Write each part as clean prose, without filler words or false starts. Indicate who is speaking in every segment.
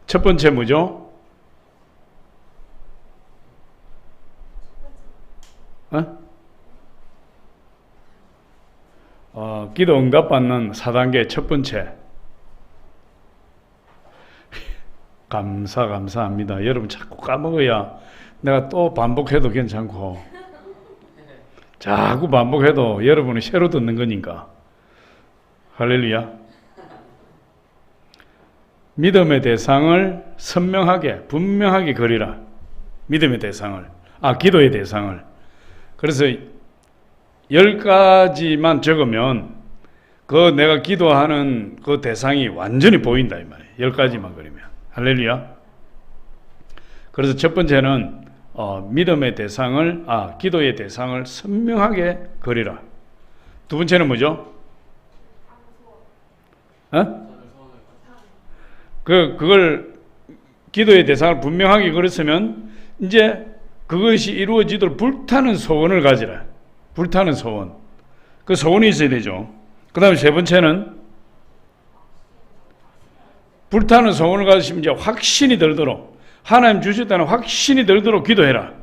Speaker 1: 첫 번째 뭐죠? 기도 응답받는 4단계 첫 번째. 감사합니다. 여러분 자꾸 까먹어야 내가 또 반복해도 괜찮고, 자꾸 반복해도 여러분이 새로 듣는 거니까. 할렐루야. 믿음의 대상을 선명하게 분명하게 그리라. 믿음의 대상을, 기도의 대상을. 그래서 10가지만 적으면 그 내가 기도하는 그 대상이 완전히 보인다 이 말이에요. 10가지만 그리면. 할렐루야. 그래서 첫 번째는 믿음의 대상을, 기도의 대상을 선명하게 그리라. 두 번째는 뭐죠? 그걸 기도의 대상을 분명하게 그렸으면 이제 그것이 이루어지도록 불타는 소원을 가지라. 불타는 소원. 그 소원이 있어야 되죠. 그 다음에 세 번째는 불타는 소원을 가지시면 이제 확신이 들도록, 하나님 주셨다는 확신이 들도록 기도해라.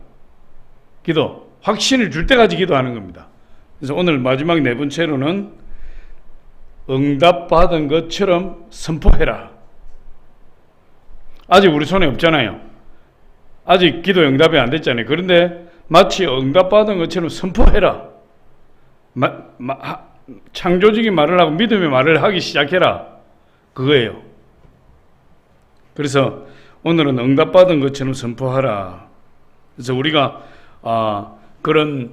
Speaker 1: 기도. 확신을 줄 때까지 기도하는 겁니다. 그래서 오늘 마지막 네 번째로는 응답받은 것처럼 선포해라. 아직 우리 손에 없잖아요. 아직 기도 응답이 안 됐잖아요. 그런데 마치 응답받은 것처럼 선포해라. 창조적인 말을 하고 믿음의 말을 하기 시작해라. 그거예요. 그래서 오늘은 응답받은 것처럼 선포하라. 그래서 우리가 그런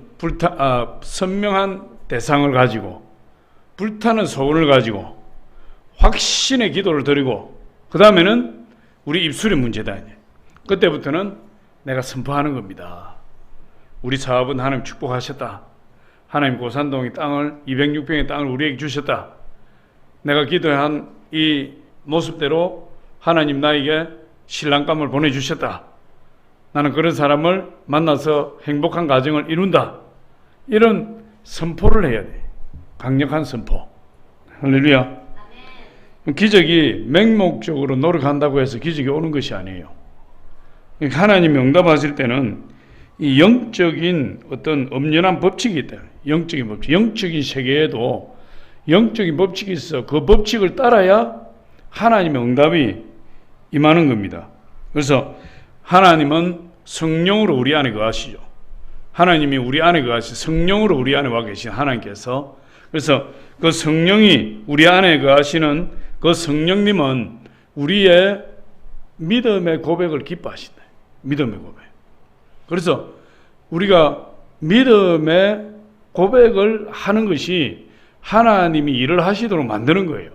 Speaker 1: 선명한 대상을 가지고 불타는 소원을 가지고 확신의 기도를 드리고, 그 다음에는 우리 입술의 문제다. 그때부터는 내가 선포하는 겁니다. 우리 사업은 하나님 축복하셨다. 하나님 고산동의 땅을, 206평의 땅을 우리에게 주셨다. 내가 기도한 이 모습대로 하나님 나에게 신랑감을 보내주셨다. 나는 그런 사람을 만나서 행복한 가정을 이룬다. 이런 선포를 해야 돼. 강력한 선포. 할렐루야. 기적이 맹목적으로 노력한다고 해서 기적이 오는 것이 아니에요. 하나님이 응답하실 때는 이 영적인 어떤 엄연한 법칙이 있다. 영적인 법칙. 영적인 세계에도 영적인 법칙이 있어. 그 법칙을 따라야 하나님의 응답이 임하는 겁니다. 그래서 하나님은 성령으로 우리 안에 거하시죠. 하나님이 우리 안에 거하시, 성령으로 우리 안에 와 계신 하나님께서, 그래서 그 성령이 우리 안에 거하시는 그 성령님은 우리의 믿음의 고백을 기뻐하신다. 믿음의 고백. 그래서 우리가 믿음의 고백을 하는 것이 하나님이 일을 하시도록 만드는 거예요.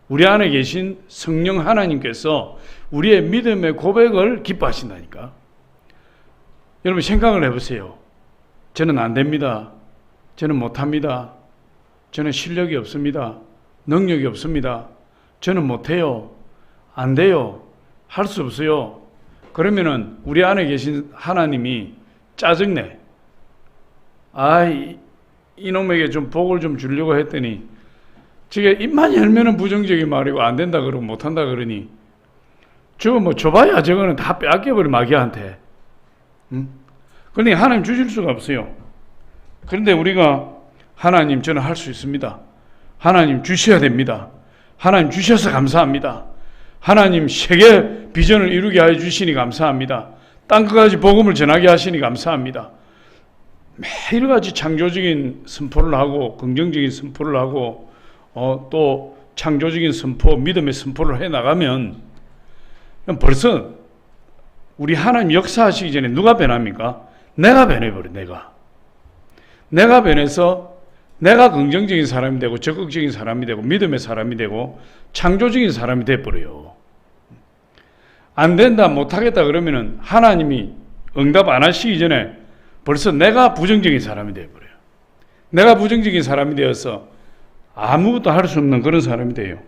Speaker 1: 우리 안에 계신 성령 하나님께서 우리의 믿음의 고백을 기뻐하신다니까. 여러분 생각을 해보세요. 저는 안 됩니다. 저는 못합니다. 저는 실력이 없습니다. 능력이 없습니다. 저는 못해요. 안 돼요. 할 수 없어요. 그러면은 우리 안에 계신 하나님이 짜증내. 이놈에게 좀 복을 좀 주려고 했더니 저게 입만 열면은 부정적인 말이고 안 된다 그러고 못한다 그러니 저거 뭐 줘봐야 저거는 다 빼앗겨버려 마귀한테. 그러니 하나님 주실 수가 없어요. 그런데 우리가 하나님 저는 할 수 있습니다. 하나님 주셔야 됩니다. 하나님 주셔서 감사합니다. 하나님 세계 비전을 이루게 하여 주시니 감사합니다. 땅끝까지 복음을 전하게 하시니 감사합니다. 매일같이 창조적인 선포를 하고 긍정적인 선포를 하고 또 창조적인 선포, 믿음의 선포를 해나가면 벌써 우리 하나님 역사하시기 전에 누가 변합니까? 내가 변해버려. 내가 변해서 내가 긍정적인 사람이 되고 적극적인 사람이 되고 믿음의 사람이 되고 창조적인 사람이 돼버려요. 안 된다 못하겠다 그러면은 하나님이 응답 안 하시기 전에 벌써 내가 부정적인 사람이 돼버려요. 내가 부정적인 사람이 되어서 아무것도 할 수 없는 그런 사람이 돼요.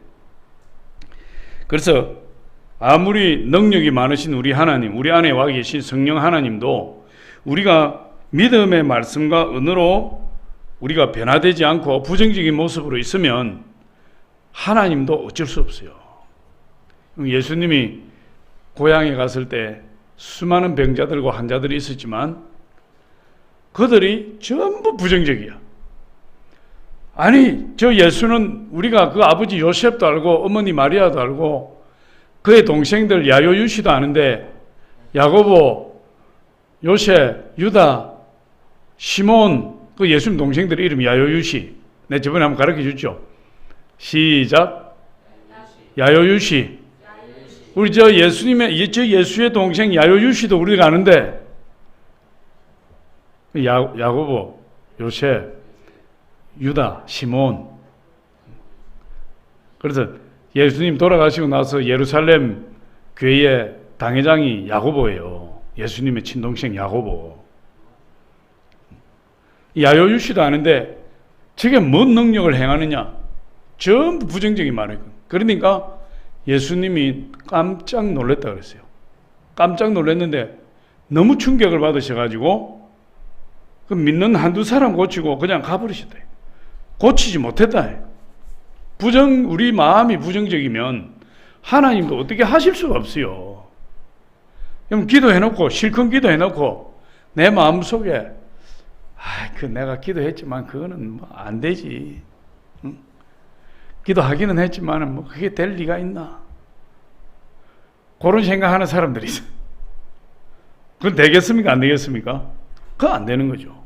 Speaker 1: 그래서 아무리 능력이 많으신 우리 하나님, 우리 안에 와 계신 성령 하나님도 우리가 믿음의 말씀과 은혜로 우리가 변화되지 않고 부정적인 모습으로 있으면 하나님도 어쩔 수 없어요. 예수님이 고향에 갔을 때 수많은 병자들과 환자들이 있었지만 그들이 전부 부정적이야. 아니, 저 예수는 우리가 그 아버지 요셉도 알고 어머니 마리아도 알고 그의 동생들 야요 유시도 아는데 야고보, 요셉, 유다, 시몬, 그 예수님 동생들의 이름이 야요 유시. 내 저번에 한번 가르쳐 줬죠. 시작. 야요 유시. 우리 저 예수의 동생 야요 유시도 우리가 아는데 야고보, 요셉, 유다, 시몬. 그래서 예수님 돌아가시고 나서 예루살렘 교회의 당회장이 야고보예요. 예수님의 친동생 야고보. 야요 유시도 아는데 저게 뭔 능력을 행하느냐? 전부 부정적인 말이에요. 그러니까 예수님이 깜짝 놀랐다 그랬어요. 깜짝 놀랐는데 너무 충격을 받으셔가지고 그 믿는 한두 사람 고치고 그냥 가버리셨다. 고치지 못했다. 우리 마음이 부정적이면 하나님도 어떻게 하실 수가 없어요. 그럼 기도해놓고 실컷 기도해놓고 내 마음속에 내가 기도했지만 그거는 뭐 안 되지. 응? 기도하기는 했지만 뭐 그게 될 리가 있나? 그런 생각하는 사람들이 있어요. 그건 되겠습니까? 안 되겠습니까? 그건 안 되는 거죠.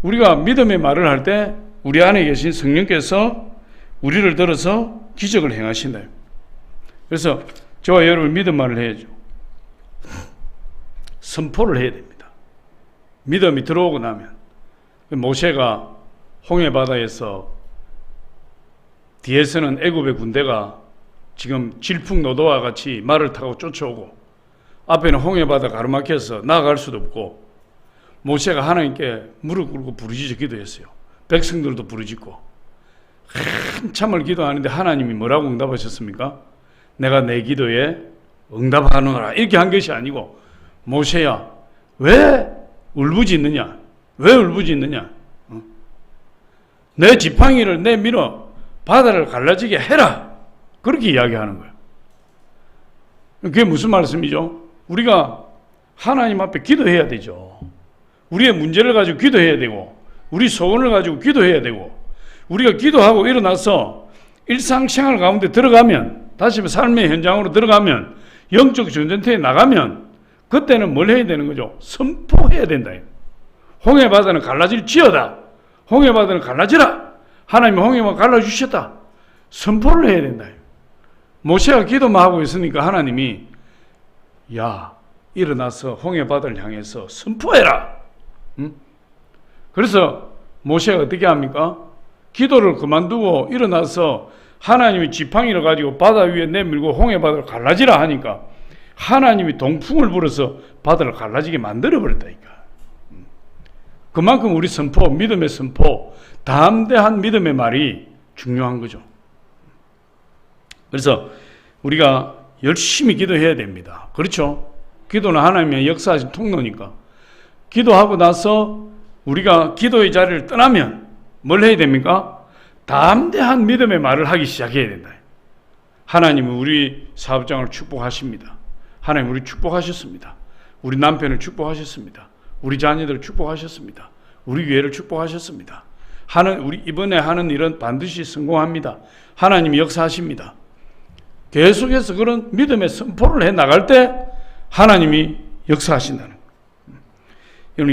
Speaker 1: 우리가 믿음의 말을 할 때 우리 안에 계신 성령께서 우리를 들어서 기적을 행하신다. 그래서 저와 여러분 믿음 말을 해야죠. 선포를 해야 됩니다. 믿음이 들어오고 나면 모세가 홍해바다에서 뒤에서는 애굽의 군대가 지금 질풍노도와 같이 말을 타고 쫓아오고 앞에는 홍해바다 가로막혀서 나아갈 수도 없고 모세가 하나님께 무릎 꿇고 부르짖어 기도했어요. 백성들도 부르짖고 한참을 기도하는데 하나님이 뭐라고 응답하셨습니까? 내가 내 기도에 응답하노라 이렇게 한 것이 아니고 모세야 왜 울부짖느냐? 왜 울부짖느냐? 내 지팡이를 내밀어 바다를 갈라지게 해라. 그렇게 이야기하는 거예요. 그게 무슨 말씀이죠? 우리가 하나님 앞에 기도해야 되죠. 우리의 문제를 가지고 기도해야 되고 우리 소원을 가지고 기도해야 되고 우리가 기도하고 일어나서 일상생활 가운데 들어가면 다시 삶의 현장으로 들어가면 영적 전쟁터에 나가면 그때는 뭘 해야 되는 거죠? 선포해야 된다. 홍해바다는 갈라질지어다. 홍해바다는 갈라지라. 하나님이 홍해만 갈라주셨다. 선포를 해야 된다. 모세가 기도만 하고 있으니까 하나님이 일어나서 홍해바다를 향해서 선포해라. 응? 그래서 모세가 어떻게 합니까? 기도를 그만두고 일어나서 하나님이 지팡이를 가지고 바다 위에 내밀고 홍해바다를 갈라지라 하니까 하나님이 동풍을 불어서 바다를 갈라지게 만들어버렸다니까. 그만큼 우리 선포, 믿음의 선포, 담대한 믿음의 말이 중요한 거죠. 그래서 우리가 열심히 기도해야 됩니다. 그렇죠? 기도는 하나님의 역사하신 통로니까. 기도하고 나서 우리가 기도의 자리를 떠나면 뭘 해야 됩니까? 담대한 믿음의 말을 하기 시작해야 된다. 하나님은 우리 사업장을 축복하십니다. 하나님 우리 축복하셨습니다. 우리 남편을 축복하셨습니다. 우리 자녀들을 축복하셨습니다. 우리 교회를 축복하셨습니다. 우리 이번에 하는 일은 반드시 성공합니다. 하나님이 역사하십니다. 계속해서 그런 믿음의 선포를 해 나갈 때 하나님이 역사하신다는 거예요.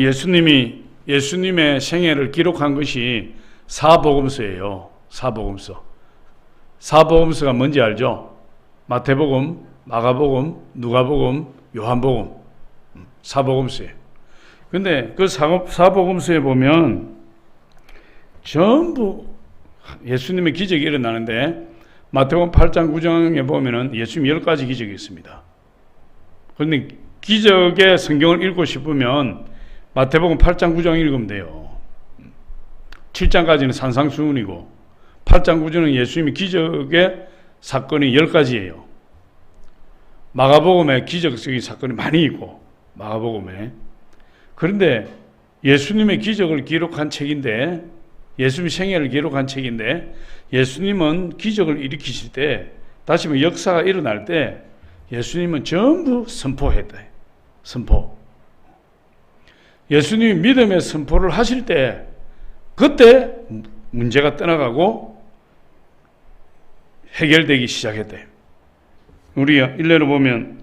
Speaker 1: 예수님의 생애를 기록한 것이 사복음서예요. 사복음서가 뭔지 알죠? 마태복음, 마가복음, 누가복음, 요한복음, 사복음서예요. 근데 그 사복음서에 보면 전부 예수님의 기적이 일어나는데 마태복음 8장 9장에 보면은 예수님 10가지 기적이 있습니다. 그런데 기적의 성경을 읽고 싶으면 마태복음 8장 9장 읽으면 돼요. 7장까지는 산상수훈이고 8장 9장은 예수님의 기적의 사건이 10가지예요. 마가복음에 기적적인 사건이 많이 있고 마가복음에. 그런데 예수님의 기적을 기록한 책인데 예수님 생애를 기록한 책인데 예수님은 기적을 일으키실 때 다시 뭐 역사가 일어날 때 예수님은 전부 선포했다. 선포. 예수님이 믿음의 선포를 하실 때 그때 문제가 떠나가고 해결되기 시작했대. 우리가 일례로 보면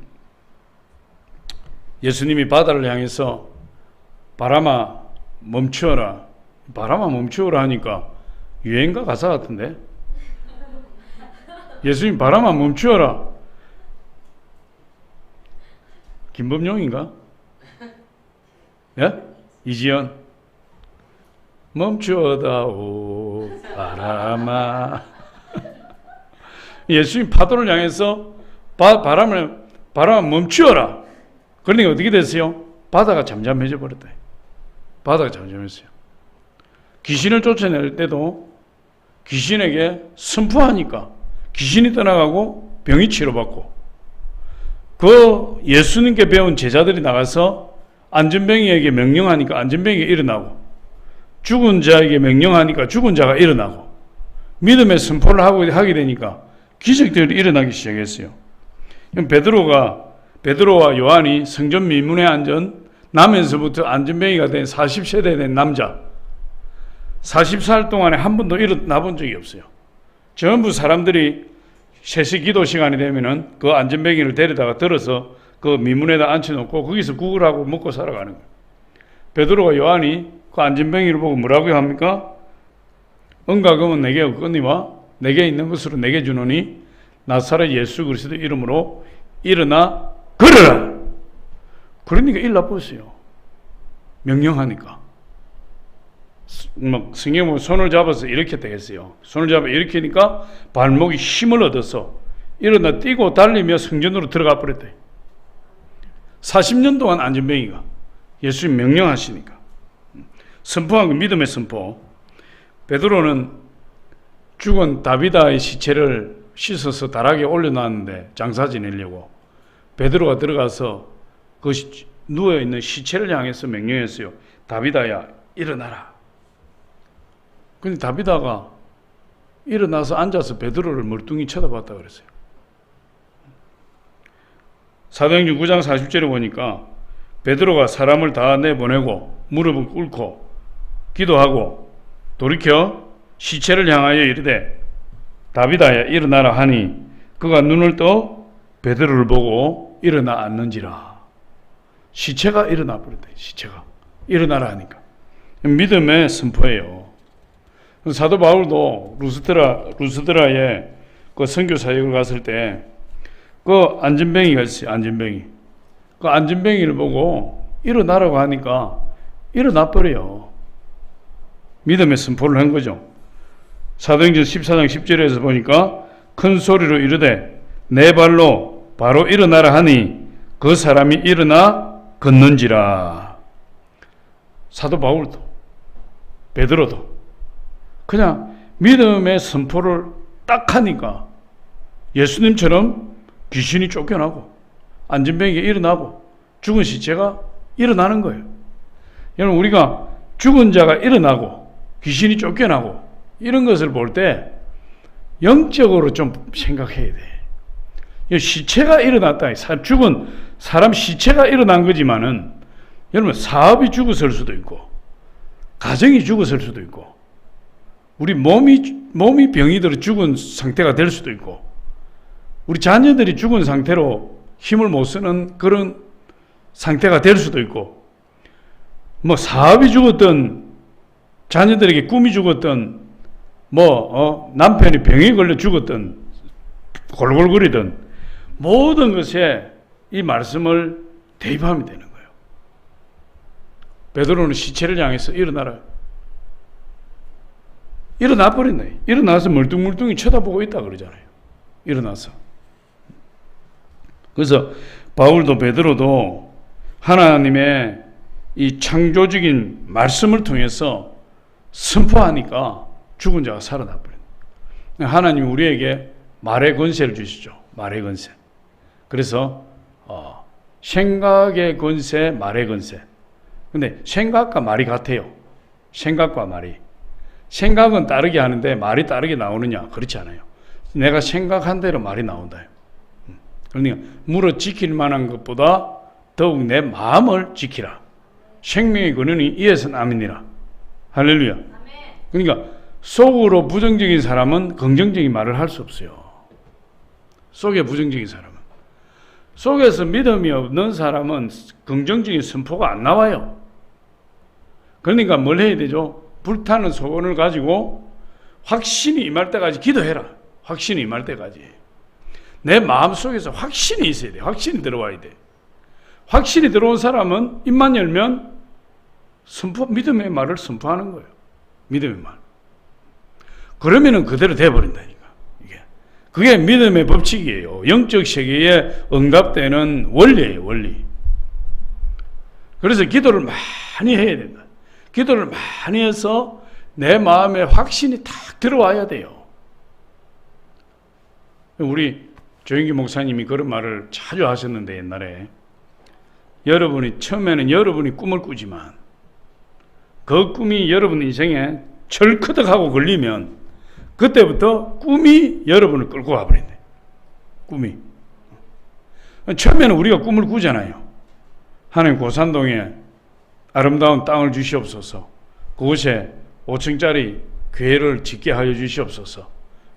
Speaker 1: 예수님이 바다를 향해서 바람아 멈추어라. 바람아 멈추어라 하니까 유행가 가사 같은데. 예수님 바람아 멈추어라. 김범용인가? 예? 이지연. 멈추어다오 바람아. 예수님 파도를 향해서 바람아 멈추어라. 그러니까 어떻게 됐어요? 바다가 잠잠해져 버렸다. 바다가 잠잠했어요. 귀신을 쫓아낼 때도 귀신에게 선포하니까 귀신이 떠나가고 병이 치료받고, 그 예수님께 배운 제자들이 나가서 안전뱅이에게 명령하니까 안전뱅이가 일어나고, 죽은 자에게 명령하니까 죽은 자가 일어나고, 믿음의 선포를 하게 되니까 기적들이 일어나기 시작했어요. 베드로와 요한이 성전 미문에 나면서부터 안전뱅이가 된 40세대 된 남자, 40살 동안에 한 번도 일어나 본 적이 없어요. 전부 사람들이 세시 기도 시간이 되면은 그 안전뱅이를 데려다가 들어서 그 미문에다 앉혀놓고 거기서 구걸하고 먹고 살아가는 거예요. 베드로와 요한이 그 안전뱅이를 보고 뭐라고 합니까? 은과 금은 내게 없거니와 내게 있는 것으로 내게 주노니 나사렛 예수 그리스도 이름으로 일어나 걸어라. 그러니까 일 나빴어요. 명령하니까. 막 성경 보면 손을 잡아서 이렇게 되겠어요. 손을 잡아 일으키니까 발목이 힘을 얻어서 일어나 뛰고 달리며 성전으로 들어가 버렸대. 40년 동안 안전뱅이가 예수님 명령하시니까 선포한 그 믿음의 선포. 베드로는 죽은 다비다의 시체를 씻어서 다락에 올려놨는데 장사 지내려고 베드로가 들어가서 그 누워있는 시체를 향해서 명령했어요. 다비다야 일어나라. 근데 다비다가 일어나서 앉아서 베드로를 멀뚱히 쳐다봤다 그랬어요. 사도행전 9장 40절에 보니까 베드로가 사람을 다 내보내고 무릎을 꿇고 기도하고 돌이켜 시체를 향하여 이르되 다비다야 일어나라 하니 그가 눈을 떠 베드로를 보고 일어나 앉는지라. 시체가 일어나 버렸대. 시체가 일어나라 하니까 믿음의 선포예요. 사도 바울도 루스드라에 그 선교 사역을 갔을 때 그 안전뱅이가 있어요. 안전뱅이. 그 안전뱅이를 보고 일어나라고 하니까 일어나 버려요. 믿음의 선포를 한 거죠. 사도행전 14장 10절에서 보니까 큰 소리로 이르되 내 발로 바로 일어나라 하니 그 사람이 일어나 걷는지라. 사도 바울도 베드로도 그냥 믿음의 선포를 딱 하니까 예수님처럼 귀신이 쫓겨나고 안전뱅이가 일어나고 죽은 시체가 일어나는 거예요. 여러분, 우리가 죽은 자가 일어나고 귀신이 쫓겨나고 이런 것을 볼 때 영적으로 좀 생각해야 돼. 시체가 일어났다. 죽은 사람 시체가 일어난 거지만은 여러분, 사업이 죽었을 수도 있고 가정이 죽었을 수도 있고 우리 몸이 병이 들어 죽은 상태가 될 수도 있고 우리 자녀들이 죽은 상태로 힘을 못 쓰는 그런 상태가 될 수도 있고 뭐 사업이 죽었던 자녀들에게 꿈이 죽었던 남편이 병에 걸려 죽었던 골골거리던 모든 것에 이 말씀을 대입하면 되는 거예요. 베드로는 시체를 향해서 일어나라. 일어나 버렸네. 일어나서 멀뚱멀뚱히 쳐다보고 있다 그러잖아요. 일어나서. 그래서 바울도 베드로도 하나님의 이 창조적인 말씀을 통해서 선포하니까 죽은 자가 살아나 버려요. 하나님이 우리에게 말의 권세를 주시죠. 말의 권세. 그래서 생각의 권세, 말의 권세. 근데 생각과 말이 같아요. 생각과 말이. 생각은 따르게 하는데 말이 따르게 나오느냐? 그렇지 않아요. 내가 생각한 대로 말이 나온다. 그러니까 물어 지킬 만한 것보다 더욱 내 마음을 지키라. 생명의 근원이 이에서 남이니라. 할렐루야. 그러니까 속으로 부정적인 사람은 긍정적인 말을 할 수 없어요. 속에 부정적인 사람은. 속에서 믿음이 없는 사람은 긍정적인 선포가 안 나와요. 그러니까 뭘 해야 되죠? 불타는 소원을 가지고 확신이 임할 때까지 기도해라. 확신이 임할 때까지. 내 마음속에서 확신이 있어야 돼. 확신이 들어와야 돼. 확신이 들어온 사람은 입만 열면 믿음의 말을 선포하는 거예요. 믿음의 말. 그러면은 그대로 돼버린다니까. 그게 믿음의 법칙이에요. 영적 세계에 응답되는 원리예요. 원리. 그래서 기도를 많이 해야 된다. 기도를 많이 해서 내 마음에 확신이 탁 들어와야 돼요. 우리 조영기 목사님이 그런 말을 자주 하셨는데 옛날에 여러분이 처음에는 여러분이 꿈을 꾸지만 그 꿈이 여러분 인생에 철커덕하고 걸리면 그때부터 꿈이 여러분을 끌고 가버린대. 꿈이. 처음에는 우리가 꿈을 꾸잖아요. 하나님 고산동에 아름다운 땅을 주시옵소서. 그곳에 5층짜리 교회를 짓게 하여 주시옵소서.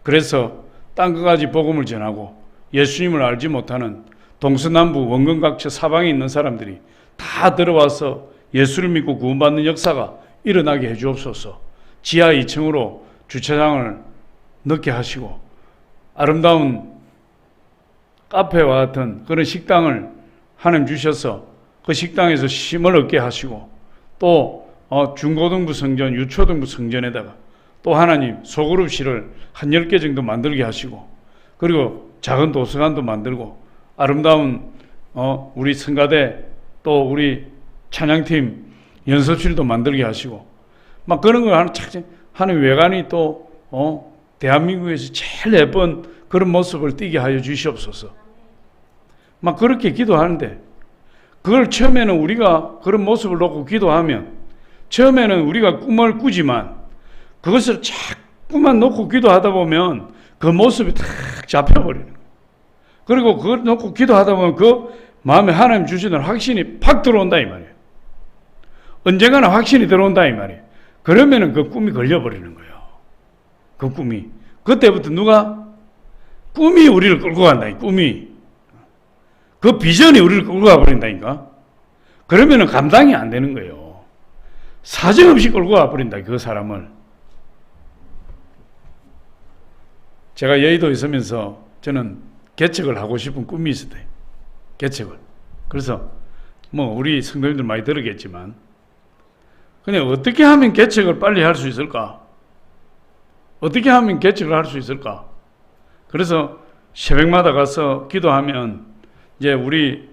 Speaker 1: 그래서 땅끝까지 복음을 전하고 예수님을 알지 못하는 동서남북 원근각처 사방에 있는 사람들이 다 들어와서 예수를 믿고 구원받는 역사가 일어나게 해 주옵소서. 지하 2층으로 주차장을 넣게 하시고 아름다운 카페와 같은 그런 식당을 하나님 주셔서 그 식당에서 쉼을 얻게 하시고 또 중고등부 성전, 유초등부 성전에다가 또 하나님 소그룹실을 한 10개 정도 만들게 하시고 그리고 작은 도서관도 만들고 아름다운 우리 성가대 또 우리 찬양팀 연습실도 만들게 하시고 막 그런 걸 하는 외관이 또 대한민국에서 제일 예쁜 그런 모습을 띠게 하여 주시옵소서. 막 그렇게 기도하는데 그걸 처음에는 우리가 그런 모습을 놓고 기도하면 처음에는 우리가 꿈을 꾸지만 그것을 자꾸만 놓고 기도하다 보면 그 모습이 탁 잡혀버리는 거예요. 그리고 그걸 놓고 기도하다 보면 그 마음에 하나님 주시는 확신이 팍 들어온다 이 말이에요. 언젠가는 확신이 들어온다 이 말이에요. 그러면은 그 꿈이 걸려버리는 거예요. 그 꿈이. 그때부터 꿈이 우리를 끌고 간다. 꿈이. 그 비전이 우리를 끌고 가버린다니까. 그러면은 감당이 안 되는 거예요. 사정없이 끌고 가버린다. 그 사람을. 제가 여의도에 있으면서 저는 개척을 하고 싶은 꿈이 있었대요. 개척을. 그래서 우리 성도님들 많이 들었겠지만 그냥 어떻게 하면 개척을 빨리 할 수 있을까? 어떻게 하면 개척을 할 수 있을까? 그래서 새벽마다 가서 기도하면 이제 우리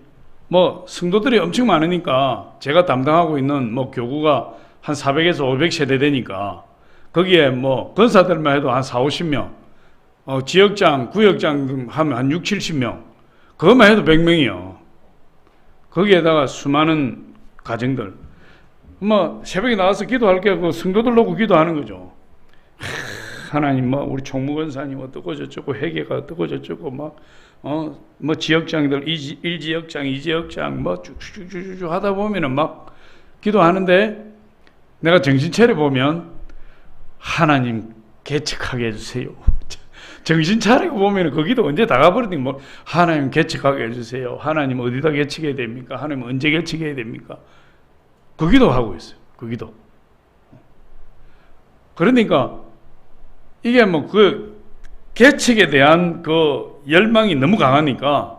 Speaker 1: 성도들이 엄청 많으니까 제가 담당하고 있는 교구가 한 400에서 500세대 되니까 거기에 권사들만 해도 한 4, 50명 지역장, 구역장 하면 한 6, 70명 그것만 해도 100명이요. 거기에다가 수많은 가정들 새벽에 나와서 기도할 게 성도들 놓고 기도하는 거죠. 하나님 우리 총무권사님 어떻고 저쩌고 회계가 어떻고 저쩌고 지역장들 1지역장 2지역장 쭉쭉쭉쭉 하다 보면은 기도하는데 내가 정신 차려 보면 하나님 개척하게 해주세요. 정신 차리고 보면 그 기도 언제 다 가버리니 하나님 개척하게 해주세요. 하나님 어디다 개척해야 됩니까? 하나님 언제 개척해야 됩니까? 그 기도 하고 있어요. 그 기도. 그러니까 이게 그 개척에 대한 그 열망이 너무 강하니까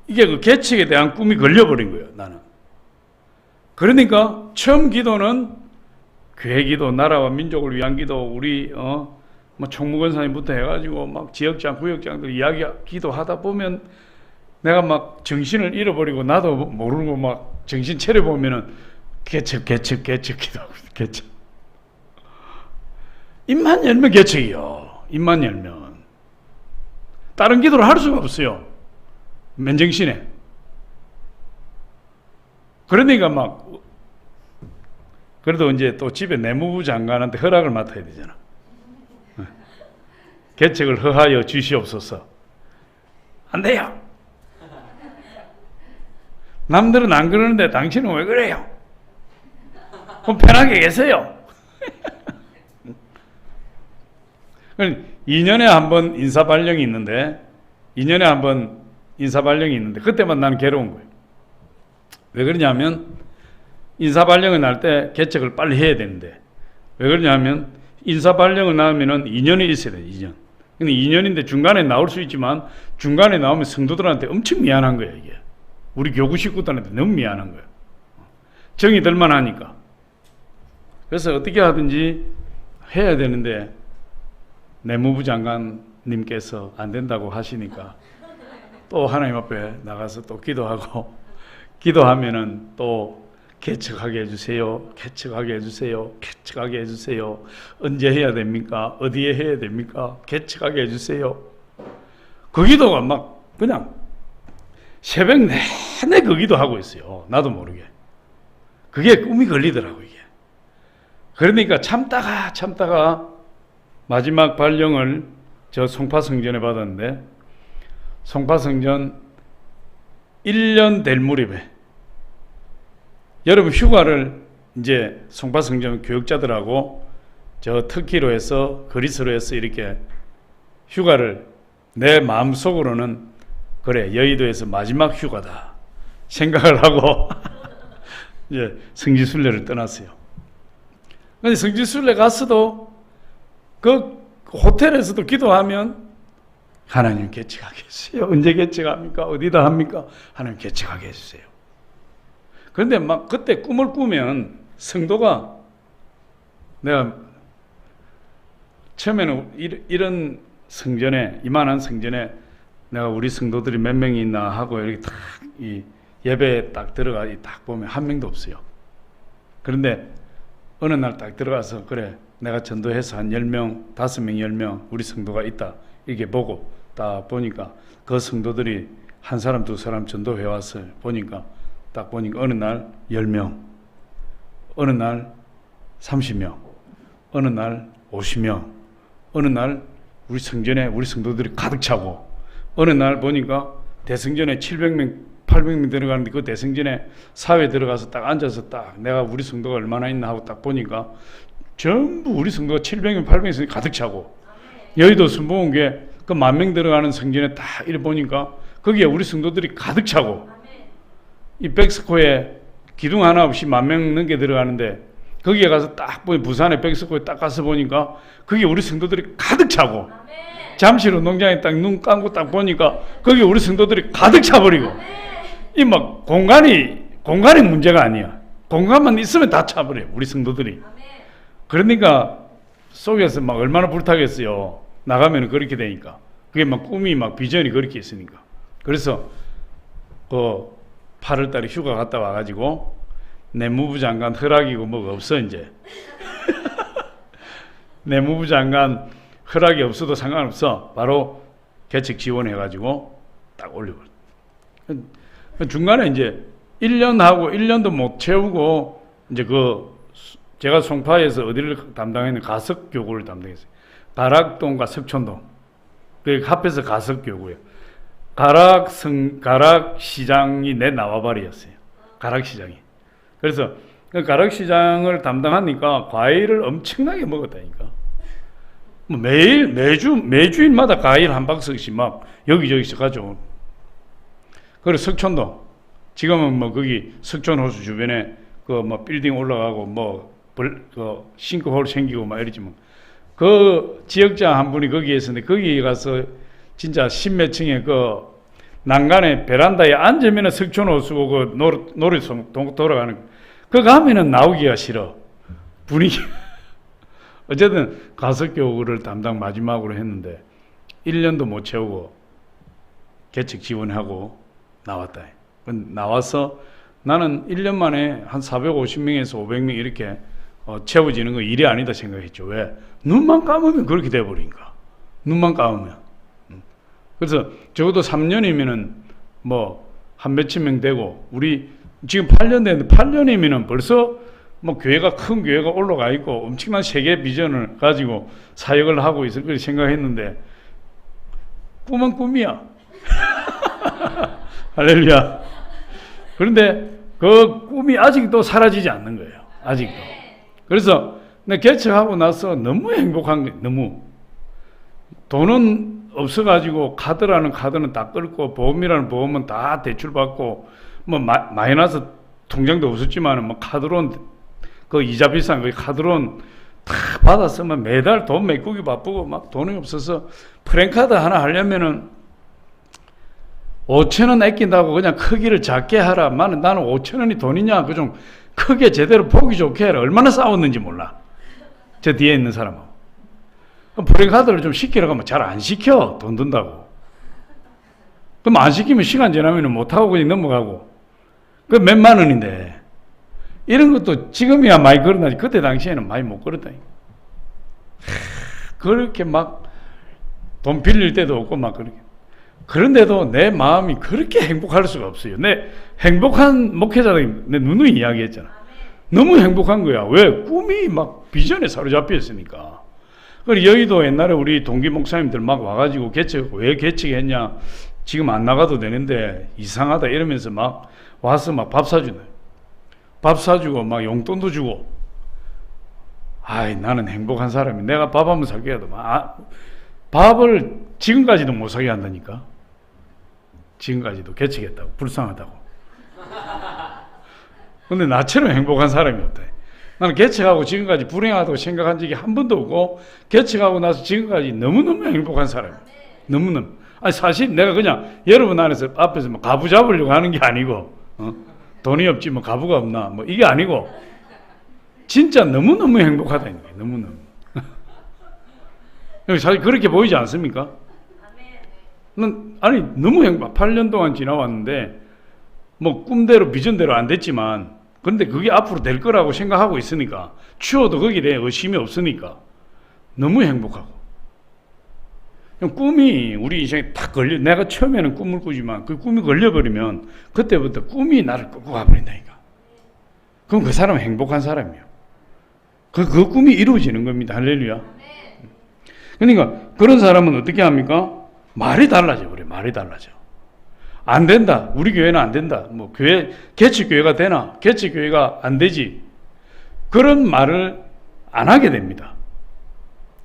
Speaker 1: 이게 그 개척에 대한 꿈이 걸려버린 거예요. 나는. 그러니까 처음 기도는 교회 기도, 나라와 민족을 위한 기도, 우리 총무권사님부터 해가지고 지역장, 구역장들 이야기 기도하다 보면 내가 정신을 잃어버리고 나도 모르고 정신 차려 보면은 개척 기도하고 개척. 입만 열면 개척이요. 입만 열면. 다른 기도를 할 수가 없어요. 맨정신에. 그러니까 그래도 이제 또 집에 내무부 장관한테 허락을 맡아야 되잖아. 개척을 허하여 주시옵소서. 안 돼요. 남들은 안 그러는데 당신은 왜 그래요? 그럼 편하게 계세요. 2년에 한 번 인사발령이 있는데 2년에 한 번 인사발령이 있는데 그때만 나는 괴로운 거예요. 왜 그러냐면 인사발령을 날 때 개척을 빨리 해야 되는데 왜 그러냐면 인사발령을 나오면은 2년이 있어야 돼요. 2년. 근데 2년인데 중간에 나올 수 있지만 중간에 나오면 성도들한테 엄청 미안한 거예요. 이게 우리 교구 식구들한테 너무 미안한 거예요. 정이 들만 하니까. 그래서 어떻게 하든지 해야 되는데 내무부 장관님께서 안 된다고 하시니까 또 하나님 앞에 나가서 또 기도하고 기도하면은 또 개척하게 해주세요. 개척하게 해주세요. 개척하게 해주세요. 언제 해야 됩니까? 어디에 해야 됩니까? 개척하게 해주세요. 그 기도가 막 그냥 새벽 내내 그 기도하고 있어요. 나도 모르게. 그게 꿈이 걸리더라고 이게. 그러니까 참다가 마지막 발령을 저 송파성전에 받았는데 송파성전 1년 될 무렵에 여러분 휴가를 이제 송파성전 교육자들하고 저 터키로 해서 그리스로 해서 이렇게 휴가를 내 마음속으로는 그래 여의도에서 마지막 휴가다 생각을 하고 이제 성지순례를 떠났어요. 근데 성지순례 갔어도 그 호텔에서도 기도하면 하나님 개척하게 해주세요. 언제 개척합니까? 어디다 합니까? 하나님 개척하게 해주세요. 그런데 막 그때 꿈을 꾸면 성도가 내가 처음에는 이런 성전에 이만한 성전에 내가 우리 성도들이 몇 명이 있나 하고 이렇게 딱 이 예배에 딱 들어가 딱 보면 한 명도 없어요. 그런데 어느 날 딱 들어가서 그래 내가 전도해서 한 10명, 5명, 10명 우리 성도가 있다 이렇게 보고 딱 보니까 그 성도들이 한 사람 두 사람 전도해 왔어요. 보니까 딱 보니까 어느 날 10명, 어느 날 30명, 어느 날 50명, 어느 날 우리 성전에 우리 성도들이 가득 차고 어느 날 보니까 대성전에 700명, 800명 들어가는데 그 대성전에 사회 들어가서 딱 앉아서 딱 내가 우리 성도가 얼마나 있나 하고 딱 보니까 전부 우리 성도가 700명, 800명 가득 차고 여의도 순복음교회 그 10,000명 들어가는 성전에 딱 이래 보니까 거기에 우리 성도들이 가득 차고 이 백스코에 기둥 하나 없이 10,000명 넘게 들어가는데 거기에 가서 딱 보니 부산의 백스코에 딱 가서 보니까 거기에 우리 성도들이 가득 차고 잠실 운동장에 딱 눈 감고 딱 보니까 거기에 우리 성도들이 가득 차버리고 이 막 공간이 문제가 아니야. 공간만 있으면 다 차버려요. 우리 성도들이. 그러니까 속에서 막 얼마나 불타겠어요. 나가면 그렇게 되니까. 그게 막 꿈이 막 비전이 그렇게 있으니까. 그래서 그 8월 달에 휴가 갔다 와가지고 내무부 장관 허락이고 뭐가 없어 이제. 내무부 장관 허락이 없어도 상관없어. 바로 개척 지원해가지고 딱 올려버려. 중간에 이제 1년 하고 1년도 못 채우고 이제 제가 송파에서 어디를 담당했는데 가석교구를 담당했어요. 가락동과 석촌동. 그 합해서 가석교구예요. 가락시장이 내 나와버렸어요. 가락시장이. 그래서 그 가락시장을 담당하니까 과일을 엄청나게 먹었다니까. 뭐 매주일마다 과일 한 박스씩 막 여기저기서 가져오고. 그리고 석촌동. 지금은 뭐 거기 석촌호수 주변에 그 뭐 빌딩 올라가고 그 싱크홀 생기고 막 이러지만 그 지역장 한 분이 거기에 있었는데 거기 가서 진짜 십몇 층에 그 난간에 베란다에 앉으면 석촌호수고 그 놀이터 돌아가는 그 가면은 나오기가 싫어. 분위기. 어쨌든 가석교구를 담당 마지막으로 했는데 1년도 못 채우고 개척 지원하고 나왔다. 나와서 나는 1년 만에 한 450명에서 500명 이렇게 채워지는 거 일이 아니다 생각했죠. 왜? 눈만 감으면 그렇게 돼버리니까. 눈만 감으면. 그래서 적어도 3년이면은 뭐 한 몇천 명 되고 우리 지금 8년 됐는데 8년이면은 벌써 뭐 교회가 큰 교회가 올라가 있고 엄청난 세계 비전을 가지고 사역을 하고 있을 거라 생각했는데 꿈은 꿈이야. 할렐루야. 그런데 그 꿈이 아직도 사라지지 않는 거예요. 아직도. 그래서 내가 개척하고 나서 너무 행복한 거예요. 너무. 돈은 없어가지고 카드라는 카드는 다 끊고 보험이라는 보험은 다 대출받고 뭐 마이너스 통장도 없었지만 뭐 카드론 그 이자 비싼 거 카드론 다 받았으면 매달 돈 메꾸기 바쁘고 막 돈이 없어서 프랜카드 하나 하려면은 5,000원 아낀다고 그냥 크기를 작게 하라. 나는 5,000원이 돈이냐? 그 좀 크게 제대로 보기 좋게 해라. 얼마나 싸웠는지 몰라. 저 뒤에 있는 사람하고. 프랜카드를 좀 시키라고 하면 잘 안 시켜. 돈 든다고. 그럼 안 시키면 시간 지나면 못하고 그냥 넘어가고. 그 몇만 원인데. 이런 것도 지금이야 많이 걸어다니. 그때 당시에는 많이 못 걸었다니. 그렇게 막 돈 빌릴 때도 없고 막 그렇게. 그런데도 내 마음이 그렇게 행복할 수가 없어요. 내 행복한 목회자들이 내 누누이 이야기했잖아. 너무 행복한 거야. 왜? 꿈이 막 비전에 사로잡혀 있으니까. 그리고 여의도 옛날에 우리 동기 목사님들 막 와가지고 왜 개척했냐. 지금 안 나가도 되는데 이상하다 이러면서 막 와서 막 밥 사주네. 밥 사주고 막 용돈도 주고. 아이, 나는 행복한 사람이. 내가 밥 한번 사게 해도 밥을 지금까지도 못 사게 한다니까. 지금까지도 개척했다고. 불쌍하다고. 근데 나처럼 행복한 사람이 없다. 나는 개척하고 지금까지 불행하다고 생각한 적이 한 번도 없고 개척하고 나서 지금까지 너무너무 행복한 사람이야. 너무너무. 아니 사실 내가 그냥 여러분 앞에서 뭐 가부 잡으려고 하는 게 아니고 돈이 없지 뭐 가부가 없나 뭐 이게 아니고 진짜 너무너무 행복하다는 거예요. 너무너무. 사실 그렇게 보이지 않습니까? 아니 너무 행복. 8년 동안 지나왔는데 뭐 꿈대로 비전대로 안 됐지만 그런데 그게 앞으로 될 거라고 생각하고 있으니까 추워도 거기에 대해 의심이 없으니까 너무 행복하고 꿈이 우리 인생에 딱 걸려. 내가 처음에는 꿈을 꾸지만 그 꿈이 걸려버리면 그때부터 꿈이 나를 끌고 가버린다니까. 그럼 그 사람은 행복한 사람이에요. 그 꿈이 이루어지는 겁니다. 할렐루야. 그러니까 그런 사람은 어떻게 합니까? 말이 달라져 버려. 말이 달라져. 안 된다. 우리 교회는 안 된다. 뭐 교회 개척교회가 되나? 개척교회가 안 되지. 그런 말을 안 하게 됩니다.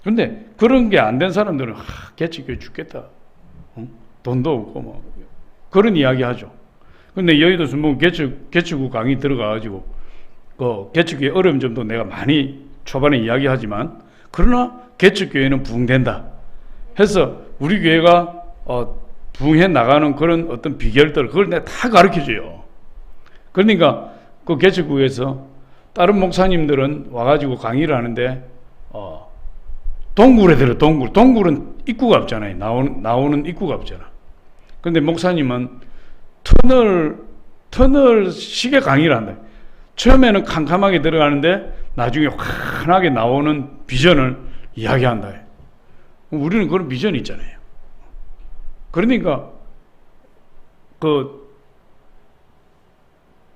Speaker 1: 그런데 그런 게 안 된 사람들은 개척교회 죽겠다. 돈도 없고 뭐 그런 이야기 하죠. 근데 여의도 순복음 개척구 강의 들어가가지고 그 개척교회 어려운 점도 내가 많이 초반에 이야기하지만 그러나 개척교회는 부흥된다 해서 우리 교회가 부흥해 나가는 그런 어떤 비결들 그걸 내가 다 가르쳐줘요. 그러니까 그 개척구에서 다른 목사님들은 와가지고 강의를 하는데 동굴에 들어. 동굴은 입구가 없잖아요. 나오는 입구가 없잖아. 그런데 목사님은 터널 시계 강의를 한다. 처음에는 캄캄하게 들어가는데 나중에 환하게 나오는 비전을 이야기한다. 우리는 그런 비전이 있잖아요. 그러니까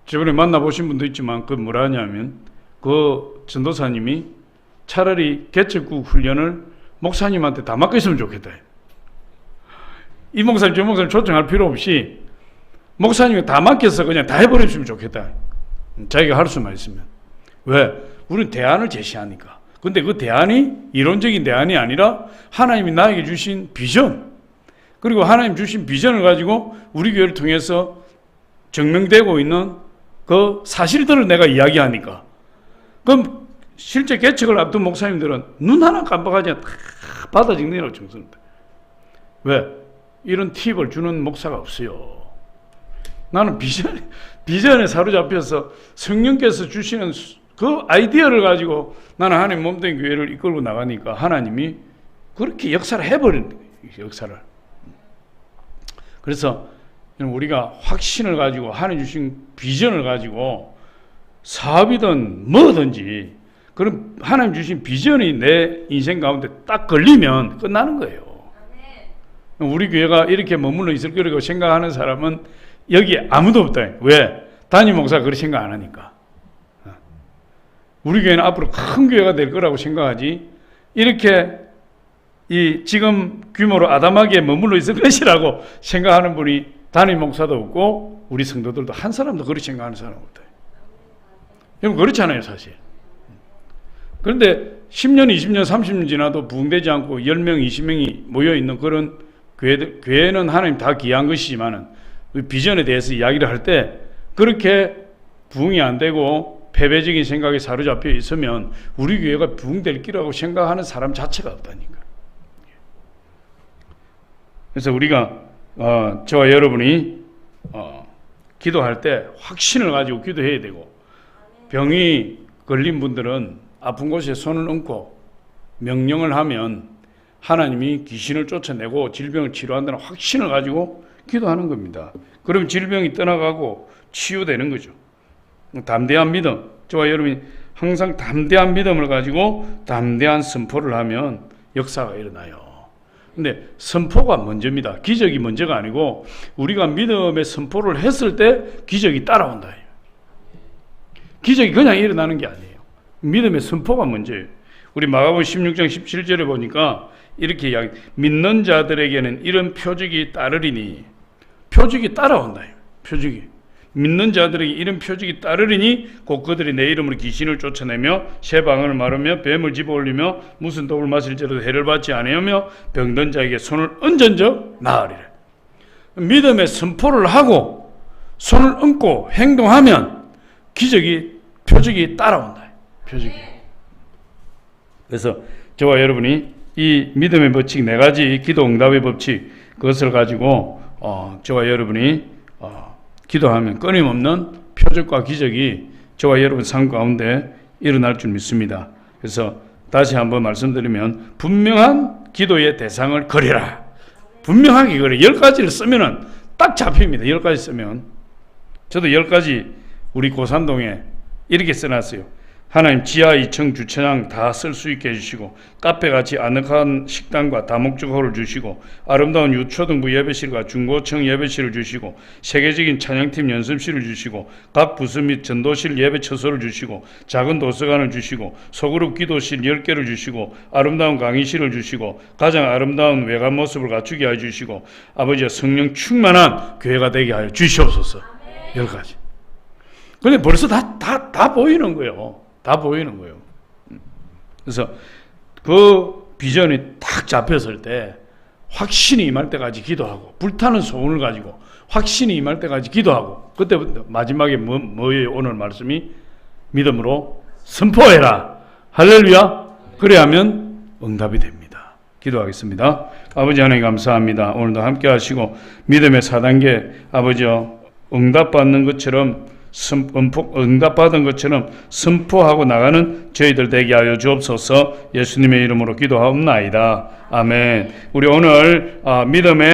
Speaker 1: 저번에 만나보신 분도 있지만 뭐라 하냐면 전도사님이 차라리 개척구 훈련을 목사님한테 다 맡겼으면 좋겠다. 이 목사님 저 목사님 초청할 필요 없이 목사님이 다 맡겨서 그냥 다 해버렸으면 좋겠다. 자기가 할 수만 있으면. 왜? 우리는 대안을 제시하니까. 근데 그 대안이 이론적인 대안이 아니라 하나님이 나에게 주신 비전, 그리고 하나님 주신 비전을 가지고 우리 교회를 통해서 증명되고 있는 그 사실들을 내가 이야기하니까. 그럼 실제 개척을 앞둔 목사님들은 눈 하나 깜빡하지 않고 다 받아 적느라고 정성입니다. 왜? 이런 팁을 주는 목사가 없어요. 나는 비전에 사로잡혀서 성령께서 주시는 그 아이디어를 가지고 나는 하나님 몸된 교회를 이끌고 나가니까 하나님이 그렇게 역사를 해버린 거예요. 역사를. 그래서 우리가 확신을 가지고 하나님 주신 비전을 가지고 사업이든 뭐든지 그런 하나님 주신 비전이 내 인생 가운데 딱 걸리면 끝나는 거예요. 우리 교회가 이렇게 머물러 있을 거라고 생각하는 사람은 여기 아무도 없다. 왜? 담임 목사가 그렇게 생각 안 하니까. 우리 교회는 앞으로 큰 교회가 될 거라고 생각하지 이렇게 이 지금 규모로 아담하게 머물러 있을 것이라고 생각하는 분이 담임 목사도 없고 우리 성도들도 한 사람도 그렇게 생각하는 사람 없다. 여러분 그렇잖아요 사실. 그런데 10년, 20년, 30년 지나도 부흥되지 않고 10명, 20명이 모여있는 그런 교회는 하나님 다 귀한 것이지만 비전에 대해서 이야기를 할 때 그렇게 부흥이 안 되고 패배적인 생각에 사로잡혀 있으면 우리 교회가 부흥될 기라고 생각하는 사람 자체가 없다니까. 그래서 우리가 저와 여러분이 기도할 때 확신을 가지고 기도해야 되고 병이 걸린 분들은 아픈 곳에 손을 얹고 명령을 하면 하나님이 귀신을 쫓아내고 질병을 치료한다는 확신을 가지고 기도하는 겁니다. 그럼 질병이 떠나가고 치유되는 거죠. 담대한 믿음, 저와 여러분이 항상 담대한 믿음을 가지고 담대한 선포를 하면 역사가 일어나요. 근데 선포가 먼저입니다. 기적이 먼저가 아니고 우리가 믿음의 선포를 했을 때 기적이 따라온다. 기적이 그냥 일어나는 게 아니에요. 믿음의 선포가 먼저예요. 우리 마가복음 16장 17절에 보니까 이렇게 이야기, 믿는 자들에게는 이런 표적이 따르리니, 표적이 따라온다. 표적이. 믿는 자들에게 이런 표적이 따르리니 곧 그들이 내 이름으로 귀신을 쫓아내며 새 방언을 말하며 뱀을 집어올리며 무슨 독을 마실지라도 해를 받지 아니하며 병든 자에게 손을 얹은즉 나으리라. 믿음의 선포를 하고 손을 얹고 행동하면 기적이 표적이 따라온다. 표적이. 그래서 저와 여러분이 이 믿음의 법칙 4가지 기도 응답의 법칙 그것을 가지고 저와 여러분이 기도하면 끊임없는 표적과 기적이 저와 여러분 삶 가운데 일어날 줄 믿습니다. 그래서 다시 한번 말씀드리면 분명한 기도의 대상을 거리라. 분명하게 거리. 10가지를 쓰면은 딱 잡힙니다. 10가지 쓰면. 저도 10가지 우리 고산동에 이렇게 써놨어요. 하나님 지하 2층 주차장 다 쓸 수 있게 해주시고 카페같이 아늑한 식당과 다목적홀을 주시고 아름다운 유초등부 예배실과 중고층 예배실을 주시고 세계적인 찬양팀 연습실을 주시고 각 부서 및 전도실 예배처소를 주시고 작은 도서관을 주시고 소그룹 기도실 10개를 주시고 아름다운 강의실을 주시고 가장 아름다운 외관 모습을 갖추게 하여 주시고 아버지의 성령 충만한 교회가 되게 하여 주시옵소서. 10가지. 근데 벌써 다 보이는 거예요. 다 보이는 거예요. 그래서 그 비전이 딱 잡혔을 때 확신이 임할 때까지 기도하고 불타는 소원을 가지고 확신이 임할 때까지 기도하고 그때부터 마지막에 뭐예요? 오늘 말씀이 믿음으로 선포해라. 할렐루야. 그래야 하면 응답이 됩니다. 기도하겠습니다. 아버지 하나님 감사합니다. 오늘도 함께 하시고 믿음의 4단계 아버지여 응답받는 것처럼 응답받은 것처럼 선포하고 나가는 저희들 되게 하여 주옵소서. 예수님의 이름으로 기도하옵나이다. 아멘. 우리 오늘 믿음의